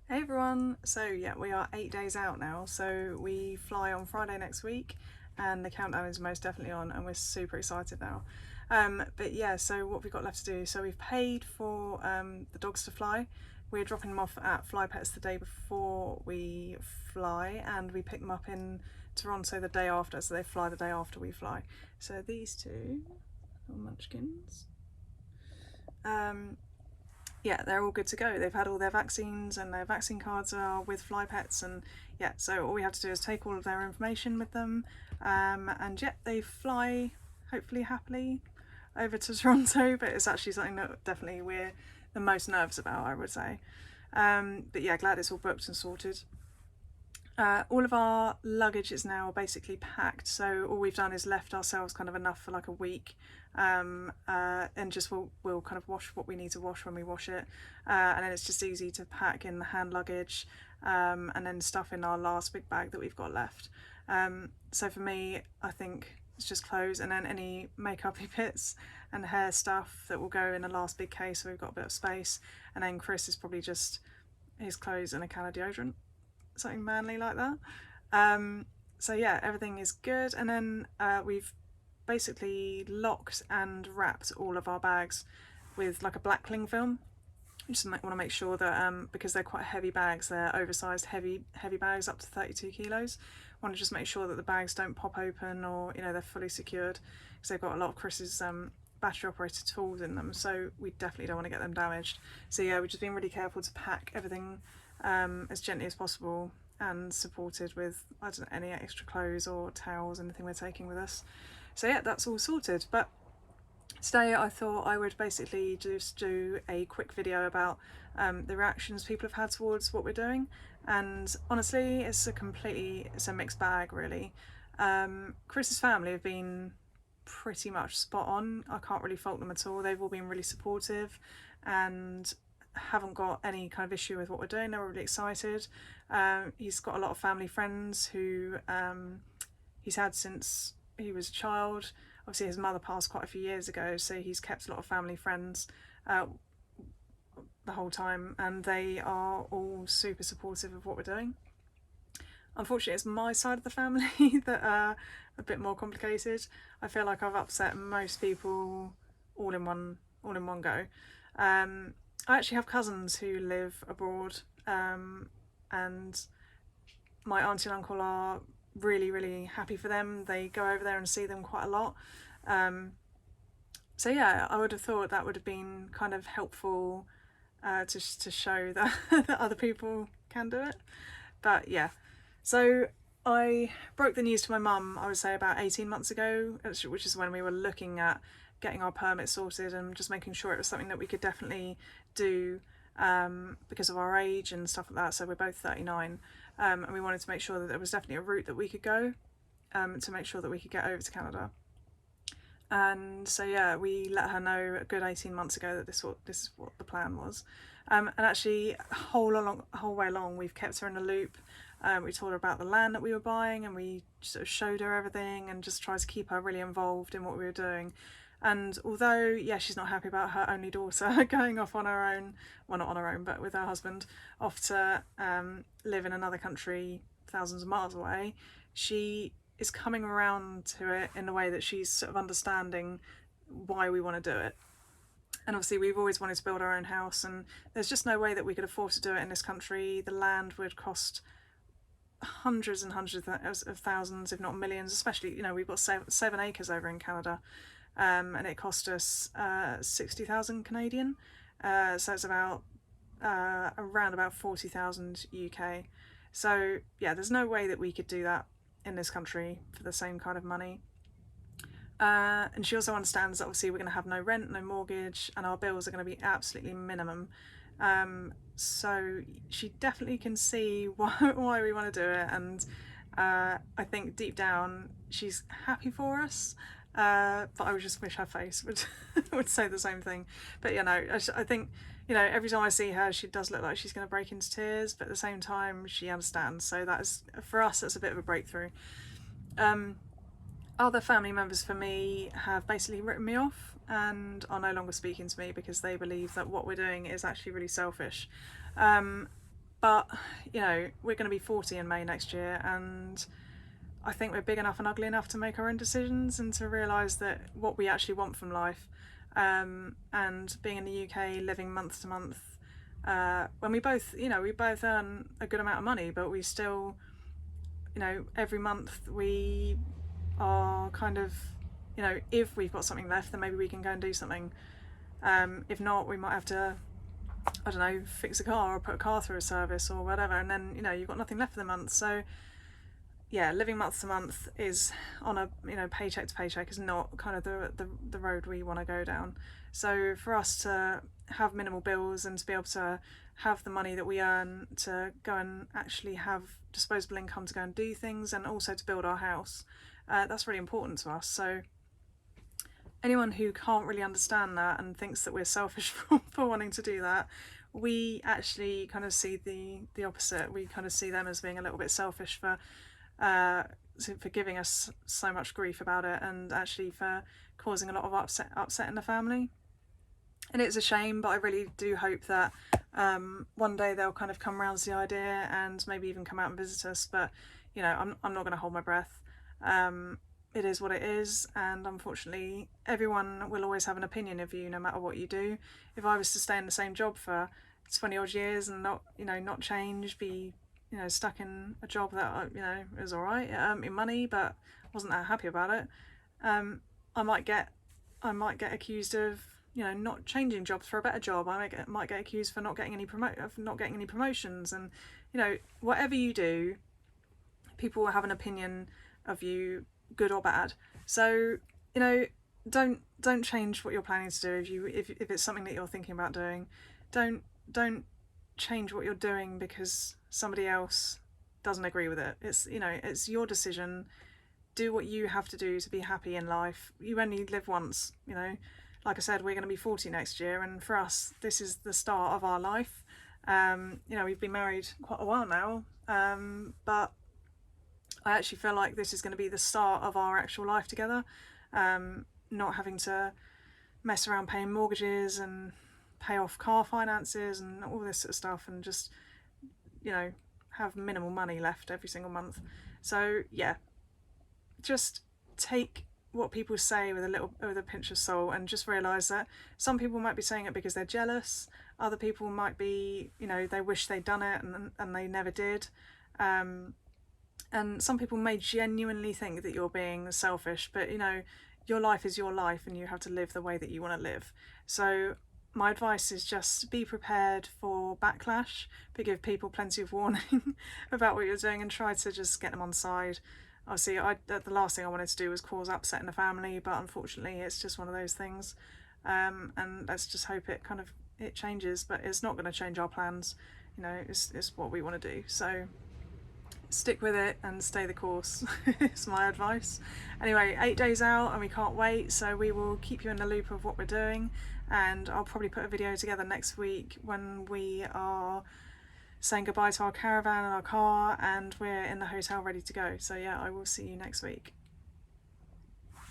Hey everyone! So yeah, we are 8 days out now. So we fly on Friday next week, and the countdown is most definitely on, and we're super excited now. But yeah, so what we've got left to do. So we've paid for the dogs to fly. We're dropping them off at Fly Pets the day before we fly, and we pick them up in Toronto the day after. So they fly the day after we fly. So these two little munchkins. Yeah, they're all good to go. They've had all their vaccines and their vaccine cards are with Fly Pets, and yeah, so all we have to do is take all of their information with them, and yeah, they fly hopefully happily over to Toronto. But it's actually something that definitely we're the most nervous about, I would say. But yeah, glad it's all booked and sorted. All of our luggage is now basically packed, so all we've done is left ourselves kind of enough for like a week, and just we'll kind of wash what we need to wash when we wash it, and then it's just easy to pack in the hand luggage, and then stuff in our last big bag that we've got left. So for me, I think it's just clothes and then any makeup-y bits and hair stuff that will go in the last big case, so we've got a bit of space, and then Chris is probably just his clothes and a can of deodorant, something manly like that. So yeah, everything is good, and then we've basically locked and wrapped all of our bags with like a black cling film. You just want to make sure that because they're quite heavy bags, they're oversized heavy bags up to 32 kilos. Want to just make sure that the bags don't pop open, or they're fully secured, because they've got a lot of Chris's battery operated tools in them, so we definitely don't want to get them damaged. So yeah, we've just been really careful to pack everything as gently as possible, and supported with, I don't know, any extra clothes or towels, anything we're taking with us. So yeah, that's all sorted. But today I thought I would basically just do a quick video about the reactions people have had towards what we're doing. And honestly, it's a mixed bag really. Chris's family have been pretty much spot on. I can't really fault them at all. They've all been really supportive and haven't got any kind of issue with what we're doing. They're really excited. He's got a lot of family friends who he's had since he was a child. Obviously his mother passed quite a few years ago, so he's kept a lot of family friends uh, the whole time, and they are all super supportive of what we're doing. Unfortunately, it's my side of the family that are a bit more complicated. I feel like I've upset most people all in one go. I actually have cousins who live abroad, and my auntie and uncle are really happy for them. They go over there and see them quite a lot. So yeah, I would have thought that would have been kind of helpful to show that, that other people can do it. But yeah, so I broke the news to my mum, I would say about 18 months ago, which is when we were looking at getting our permit sorted and just making sure it was something that we could definitely do, because of our age and stuff like that. So we're both 39, and we wanted to make sure that there was definitely a route that we could go, to make sure that we could get over to Canada. And so yeah, we let her know a good 18 months ago that this is what the plan was. And actually, a whole way along, we've kept her in a loop. We told her about the land that we were buying, and we sort of showed her everything and just tried to keep her really involved in what we were doing. And although, yeah, she's not happy about her only daughter going off on her own, well, not on her own, but with her husband, off to live in another country thousands of miles away, she is coming around to it in a way that she's sort of understanding why we want to do it. And obviously we've always wanted to build our own house, and there's just no way that we could afford to do it in this country. The land would cost hundreds and hundreds of thousands, if not millions, especially, we've got 7 acres over in Canada, and it cost us 60,000 Canadian, so it's about around about 40,000 UK. So yeah, there's no way that we could do that in this country for the same kind of money. And she also understands that obviously we're going to have no rent, no mortgage, and our bills are going to be absolutely minimum. So she definitely can see why we want to do it, and I think deep down she's happy for us. But I would just wish her face would say the same thing. But I think every time I see her, she does look like she's going to break into tears, but at the same time she understands. So that is, for us, that's a bit of a breakthrough. Other family members for me have basically written me off and are no longer speaking to me because they believe that what we're doing is actually really selfish. But you know, we're going to be 40 in May next year, and I think we're big enough and ugly enough to make our own decisions and to realise that what we actually want from life. And being in the UK, living month to month, when we both, you know, we both earn a good amount of money, but we still, you know, every month we are kind of, you know, if we've got something left, then maybe we can go and do something. If not, we might have to, I don't know, fix a car or put a car through a service or whatever, and then, you know, you've got nothing left for the month. So yeah, living month to month is on a, you know, paycheck to paycheck is not kind of the road we want to go down. So for us to have minimal bills and to be able to have the money that we earn to go and actually have disposable income to go and do things, and also to build our house, that's really important to us. So anyone who can't really understand that and thinks that we're selfish for wanting to do that, we actually kind of see the opposite. We kind of see them as being a little bit selfish for giving us so much grief about it, and actually for causing a lot of upset in the family. And it's a shame, but I really do hope that one day they'll kind of come around to the idea and maybe even come out and visit us. But you know, I'm not going to hold my breath. It is what it is, and unfortunately everyone will always have an opinion of you no matter what you do. If I was to stay in the same job for 20 odd years and not, you know, not change, be, you know, stuck in a job that, you know, was alright, it earned me money, but wasn't that happy about it, I might get accused of, you know, not changing jobs for a better job. I might get accused for not getting any promotions, and you know, whatever you do, people will have an opinion of you, good or bad. So you know, don't change what you're planning to do. If it's something that you're thinking about doing, don't change what you're doing because somebody else doesn't agree with it. It's, you know, it's your decision. Do what you have to do to be happy in life. You only live once, you know. Like I said, we're going to be 40 next year, and for us this is the start of our life. You know, we've been married quite a while now, but I actually feel like this is going to be the start of our actual life together. Not having to mess around paying mortgages and pay off car finances and all this sort of stuff, and just, you know, have minimal money left every single month. So yeah, just take what people say with a pinch of salt, and just realise that some people might be saying it because they're jealous. Other people might be, you know, they wish they'd done it and they never did. And some people may genuinely think that you're being selfish, but you know, your life is your life and you have to live the way that you want to live. So my advice is just be prepared for backlash, but give people plenty of warning about what you're doing, and try to just get them on side. Obviously, the last thing I wanted to do was cause upset in the family, but unfortunately it's just one of those things. And let's just hope it changes, but it's not going to change our plans. You know, it's what we want to do. So stick with it and stay the course. It's my advice. Anyway, 8 days out and we can't wait, so we will keep you in the loop of what we're doing, and I'll probably put a video together next week when we are saying goodbye to our caravan and our car and we're in the hotel ready to go. So yeah, I will see you next week.